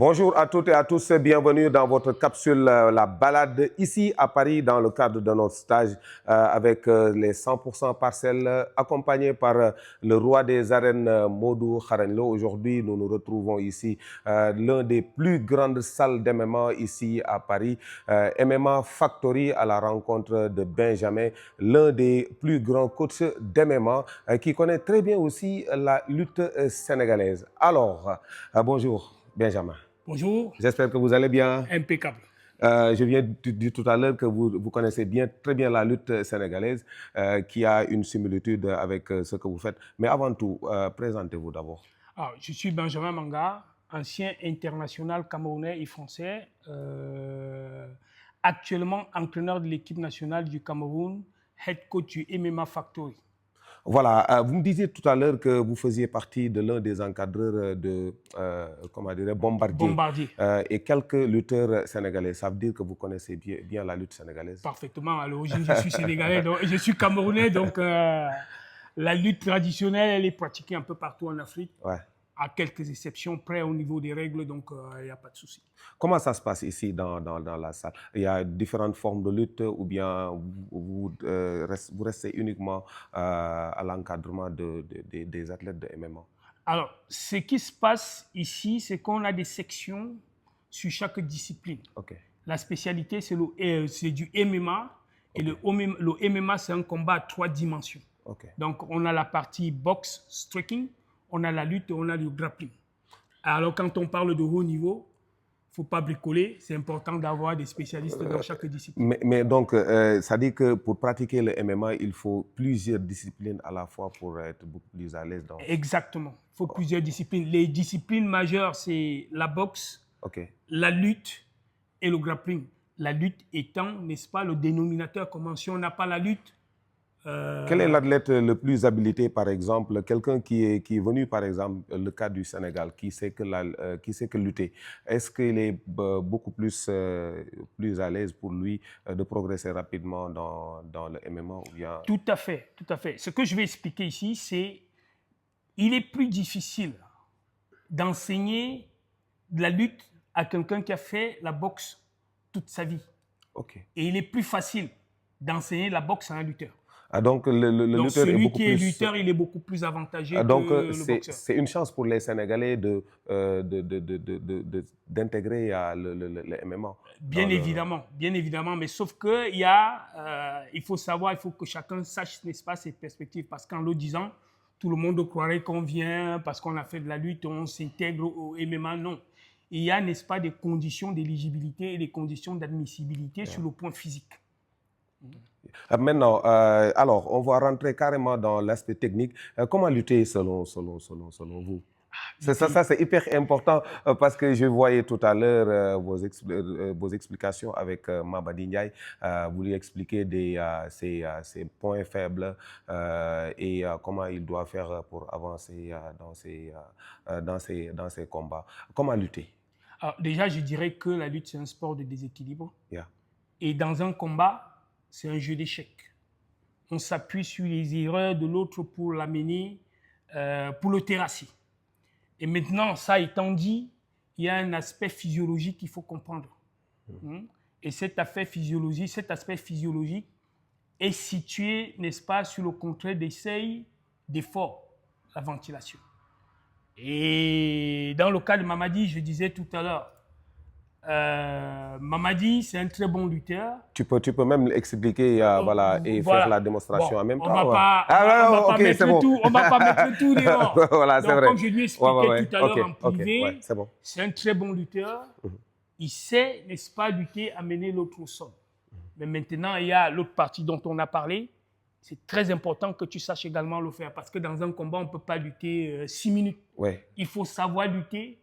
Bonjour à toutes et à tous, bienvenue dans votre capsule La Balade, ici à Paris dans le cadre de notre stage avec les 100% parcelles, accompagné par le roi des arènes Modou Xarañ Lo. Aujourd'hui, nous nous retrouvons ici, l'un des plus grandes salles d'MMA ici à Paris, MMA Factory, à la rencontre de Benjamin, l'un des plus grands coachs d'MMA qui connaît très bien aussi la lutte sénégalaise. Alors, bonjour. Benjamin. Bonjour. J'espère que vous allez bien. Impeccable. Je viens de dire tout à l'heure que vous connaissez très bien la lutte sénégalaise qui a une similitude avec ce que vous faites. Mais avant tout, présentez-vous d'abord. Je suis Benjamin Manga, ancien international camerounais et français, actuellement entraîneur de l'équipe nationale du Cameroun, head coach du MMA Factory. Voilà, vous me disiez tout à l'heure que vous faisiez partie de l'un des encadreurs de Bombardier. Et quelques lutteurs sénégalais. Ça veut dire que vous connaissez bien la lutte sénégalaise? Parfaitement. À l'origine, je suis sénégalais, donc, je suis camerounais, donc la lutte traditionnelle, elle est pratiquée un peu partout en Afrique. Ouais. À quelques exceptions près au niveau des règles, donc il n'y a pas de souci. Comment ça se passe ici dans la salle? Il y a différentes formes de lutte ou bien vous restez uniquement à l'encadrement des athlètes de MMA? Alors, ce qui se passe ici, c'est qu'on a des sections sur chaque discipline. Okay. La spécialité, c'est du MMA. Okay. Et le MMA, c'est un combat à 3 dimensions. Okay. Donc, on a la partie boxe, striking, on a la lutte et on a le grappling. Alors, quand on parle de haut niveau, il ne faut pas bricoler. C'est important d'avoir des spécialistes dans chaque discipline. Mais donc, ça dit que pour pratiquer le MMA, il faut plusieurs disciplines à la fois pour être beaucoup plus à l'aise dans... Exactement. Il faut plusieurs disciplines. Les disciplines majeures, c'est la boxe, okay, la lutte et le grappling. La lutte étant, n'est-ce pas, le dénominateur commun. Si on n'a pas la lutte... Quel est l'athlète le plus habilité, par exemple, quelqu'un qui est venu, par exemple, le cas du Sénégal, qui sait que lutter, est-ce qu'il est beaucoup plus à l'aise pour lui de progresser rapidement dans le MMA ou bien... Tout à fait, tout à fait. Ce que je vais expliquer ici, c'est il est plus difficile d'enseigner de la lutte à quelqu'un qui a fait la boxe toute sa vie. Okay. Et il est plus facile d'enseigner la boxe à un lutteur. Ah, donc le lutteur celui est beaucoup qui est plus... lutteur, il est beaucoup plus avantagé donc, que le boxeur. C'est une chance pour les Sénégalais d'intégrer le MMA. Bien évidemment, mais sauf que il faut savoir, il faut que chacun sache, n'est-ce pas, ses perspectives, parce qu'en le disant, tout le monde croirait qu'on vient parce qu'on a fait de la lutte, on s'intègre au MMA, non. Il y a, n'est-ce pas, des conditions d'éligibilité et des conditions d'admissibilité sur le point physique. Maintenant, alors, on va rentrer carrément dans l'aspect technique. Comment lutter selon vous? Ça c'est hyper important parce que je voyais tout à l'heure vos explications avec Mabadi Ndiaye. Vous lui expliquez ses points faibles et comment il doit faire pour avancer dans ses combats. Comment lutter? Alors, déjà, je dirais que la lutte, c'est un sport de déséquilibre. Yeah. Et dans un combat, c'est un jeu d'échecs. On s'appuie sur les erreurs de l'autre pour l'amener, pour le terrasser. Et maintenant, ça étant dit, il y a un aspect physiologique qu'il faut comprendre. Et cet aspect physiologique est situé, n'est-ce pas, sur le contraire des seuils d'effort, la ventilation. Et dans le cas de Mamadi, je disais tout à l'heure, Mamadi, c'est un très bon lutteur. Tu peux même l'expliquer faire la démonstration en même temps. On ne va pas mettre le tout dehors. Voilà, c'est vrai. Comme je lui ai expliqué tout à l'heure en privé, bon. C'est un très bon lutteur. Il sait, n'est-ce pas, lutter, amener l'autre au sol. Mais maintenant, il y a l'autre partie dont on a parlé. C'est très important que tu saches également le faire parce que dans un combat, on ne peut pas lutter 6 minutes. Ouais. Il faut savoir lutter,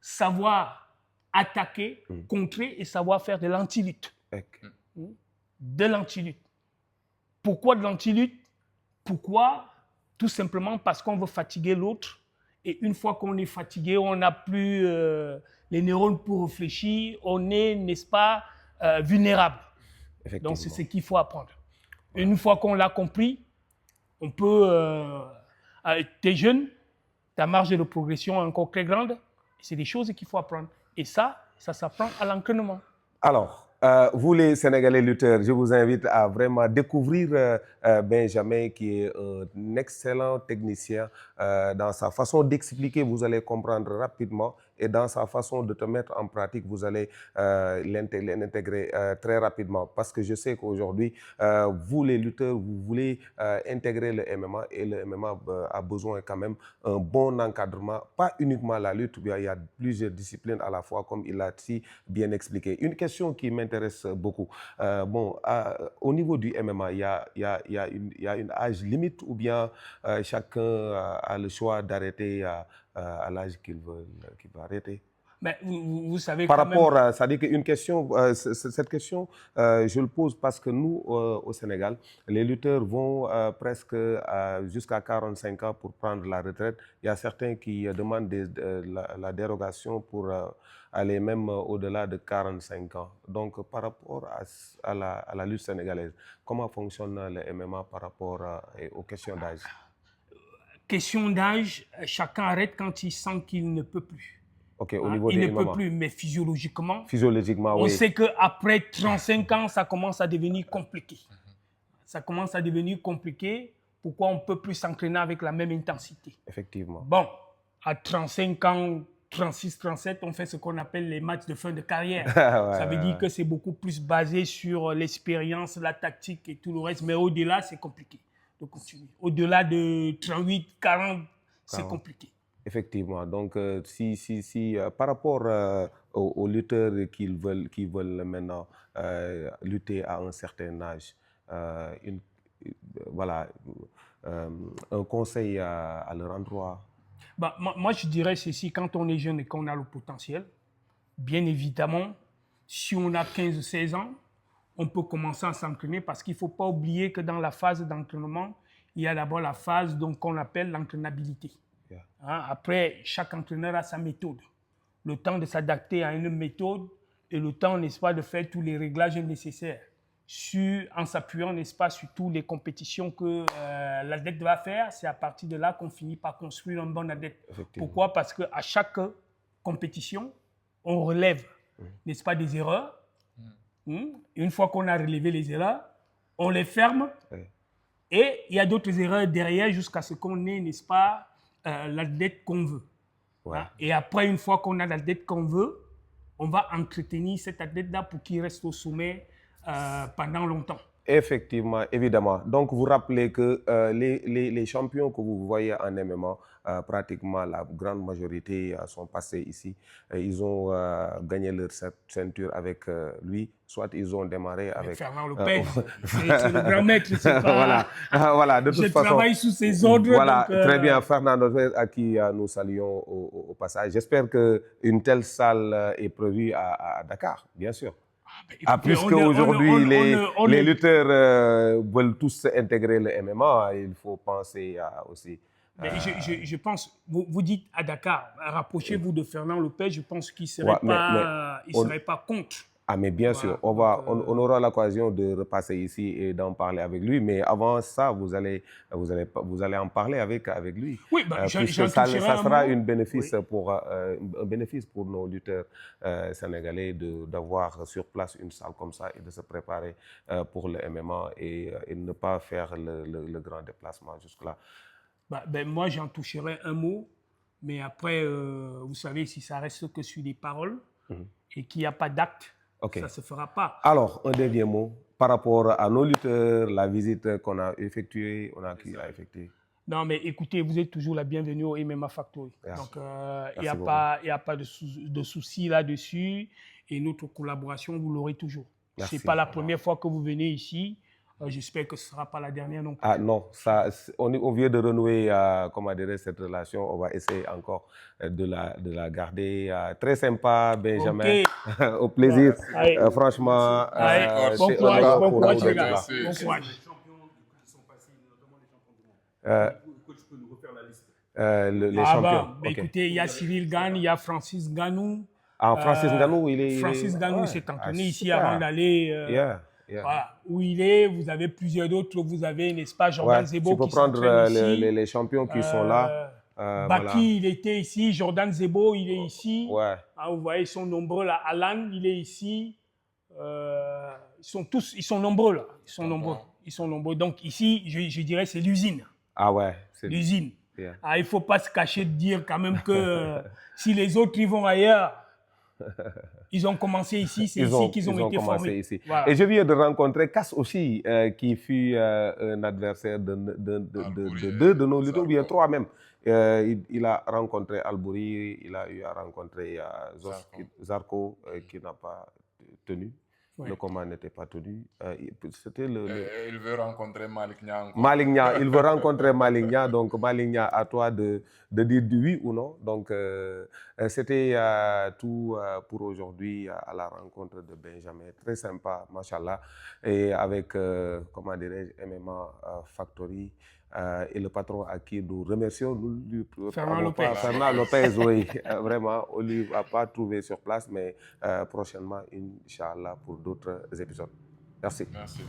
savoir attaquer, contrer et savoir faire de l'anti-lutte. Okay. De l'anti-lutte. Pourquoi de l'anti-lutte? Pourquoi? Tout simplement parce qu'on veut fatiguer l'autre. Et une fois qu'on est fatigué, on n'a plus les neurones pour réfléchir. On est, n'est-ce pas, vulnérable. Donc, c'est ce qu'il faut apprendre. Ouais. Une fois qu'on l'a compris, on peut... tu es jeune, ta marge de progression est encore très grande. C'est des choses qu'il faut apprendre. Et ça s'apprend à l'entraînement. Alors, vous les Sénégalais lutteurs, je vous invite à vraiment découvrir Benjamin, qui est un excellent technicien. Dans sa façon d'expliquer, vous allez comprendre rapidement, et dans sa façon de te mettre en pratique, vous allez l'intégrer très rapidement. Parce que je sais qu'aujourd'hui, vous les lutteurs, vous voulez intégrer le MMA, et le MMA a besoin quand même d'un bon encadrement, pas uniquement la lutte, il y a plusieurs disciplines à la fois, comme il l'a si bien expliqué. Une question qui m'intéresse beaucoup. Au niveau du MMA, il y a une âge limite, ou bien chacun a le choix d'arrêter à l'âge qu'il veut arrêter? Mais vous savez par quand rapport même... à, c'est-à-dire qu'une question, cette question, je le pose parce que nous, au Sénégal, les lutteurs vont presque jusqu'à 45 ans pour prendre la retraite. Il y a certains qui demandent la dérogation pour aller même au-delà de 45 ans. Donc, par rapport à la lutte sénégalaise, comment fonctionne le MMA par rapport aux questions d'âge? Question d'âge, chacun arrête quand il sent qu'il ne peut plus. Ok, au niveau il des ne peut MMA. plus, mais physiologiquement, on oui. Sait qu'après 35 ans, ça commence à devenir compliqué. Ça commence à devenir compliqué. Pourquoi on ne peut plus s'entraîner avec la même intensité? Effectivement. Bon, à 35 ans, 36, 37, on fait ce qu'on appelle les matchs de fin de carrière. Ça veut dire que c'est beaucoup plus basé sur l'expérience, la tactique et tout le reste. Mais au-delà, c'est compliqué de continuer. Au-delà de 38, 40, c'est compliqué. Effectivement. Donc, par rapport aux lutteurs qui veulent maintenant lutter à un certain âge, un conseil à leur endroit? Moi, je dirais ceci, quand on est jeune et qu'on a le potentiel, bien évidemment, si on a 15-16 ans, on peut commencer à s'entraîner, parce qu'il ne faut pas oublier que dans la phase d'entraînement, il y a d'abord la phase qu'on appelle l'entraînabilité. Yeah. Après, chaque entraîneur a sa méthode. Le temps de s'adapter à une méthode et le temps, n'est-ce pas, de faire tous les réglages nécessaires en s'appuyant, n'est-ce pas, sur toutes les compétitions que l'athlète va faire. C'est à partir de là qu'on finit par construire un bon athlète. Pourquoi? Parce qu'à chaque compétition, on relève, n'est-ce pas, des erreurs. Une fois qu'on a relevé les erreurs, on les ferme. Et il y a d'autres erreurs derrière jusqu'à ce qu'on ait, n'est-ce pas, l'athlète qu'on veut. Ouais. Et après, une fois qu'on a l'athlète qu'on veut, on va entretenir cet athlète-là pour qu'il reste au sommet pendant longtemps. Effectivement, évidemment. Donc, vous rappelez que les champions que vous voyez en MMA, pratiquement la grande majorité sont passés ici. Ils ont gagné leur ceinture avec lui. Soit ils ont démarré avec Fernand Lopez. C'est le grand maître. Pas... voilà, de toute façon. Je travaille sous ses ordres. Voilà, donc, très bien. Fernand Lopez, à qui nous saluons au passage. J'espère qu'une telle salle est prévue à Dakar, bien sûr. Puisqu'aujourd'hui, les lutteurs veulent tous intégrer le MMA, il faut penser aussi. Mais je pense, vous dites à Dakar, rapprochez-vous de Fernand Lopez, je pense qu'il ne serait pas contre. Ah, mais bien sûr, on aura l'occasion de repasser ici et d'en parler avec lui. Mais avant ça, vous allez en parler avec lui. Oui, puisque ça sera un bénéfice pour nos lutteurs sénégalais d'avoir sur place une salle comme ça et de se préparer pour le MMA et ne pas faire le grand déplacement jusque-là. Moi, j'en toucherai un mot, mais après, vous savez, si ça reste que sur des paroles et qu'il n'y a pas d'acte, ça ne se fera pas. Alors, un dernier mot par rapport à nos lutteurs, la visite qu'on a effectuée, Non, mais écoutez, vous êtes toujours la bienvenue au MMA Factory. Donc, il n'y a pas de souci là-dessus. Et notre collaboration, vous l'aurez toujours. Ce n'est pas la première fois que vous venez ici. J'espère que ce ne sera pas la dernière non plus. Ah non, on vient de renouer cette relation. On va essayer encore de la garder. Très sympa, Benjamin. Au plaisir. Franchement, bon courage, les gars. Bon courage. Coach, tu peux nous refaire la liste. Les champions. Écoutez, il y a Cyril Gane, il y a Francis Nganou. Francis Nganou, Francis Nganou s'est entraîné ici avant d'aller... Voilà, où il est, vous avez plusieurs autres, vous avez, n'est-ce pas, Jordan Zebo qui s'entraîne ici. Tu peux prendre les champions qui sont là. Baki, voilà. il était ici. Jordan Zebo, il est ici. Ouais. Ah, vous voyez, ils sont nombreux là. Alan, il est ici. Ils sont nombreux là. Ils sont nombreux. Ils sont nombreux. Donc ici, je dirais, c'est l'usine. Ah ouais. L'usine. Yeah. Ah, il ne faut pas se cacher de dire quand même que si les autres ils vont ailleurs, ils ont commencé ici, c'est ici qu'ils ont été formés. Ici. Voilà. Et je viens de rencontrer Cass aussi, qui fut un adversaire de deux de nos lutteurs, ou bien trois même. Il a rencontré Albouri, il a eu à rencontrer Zarko, qui n'a pas tenu. Ouais. Le combat n'était pas tenu. C'était il veut rencontrer Malick Niang. Malick Niang, il veut rencontrer Malick Niang. Donc, Malick Niang, à toi de dire du oui ou non. Donc, c'était tout pour aujourd'hui à la rencontre de Benjamin. Très sympa, machallah. Et avec, comment dirais-je, MMA Factory. Et le patron à qui nous remercions, Fernand Lopez. Fernand Lopez, oui, vraiment, on ne l'a pas trouvé sur place, mais prochainement, Inch'Allah, pour d'autres épisodes. Merci. Merci.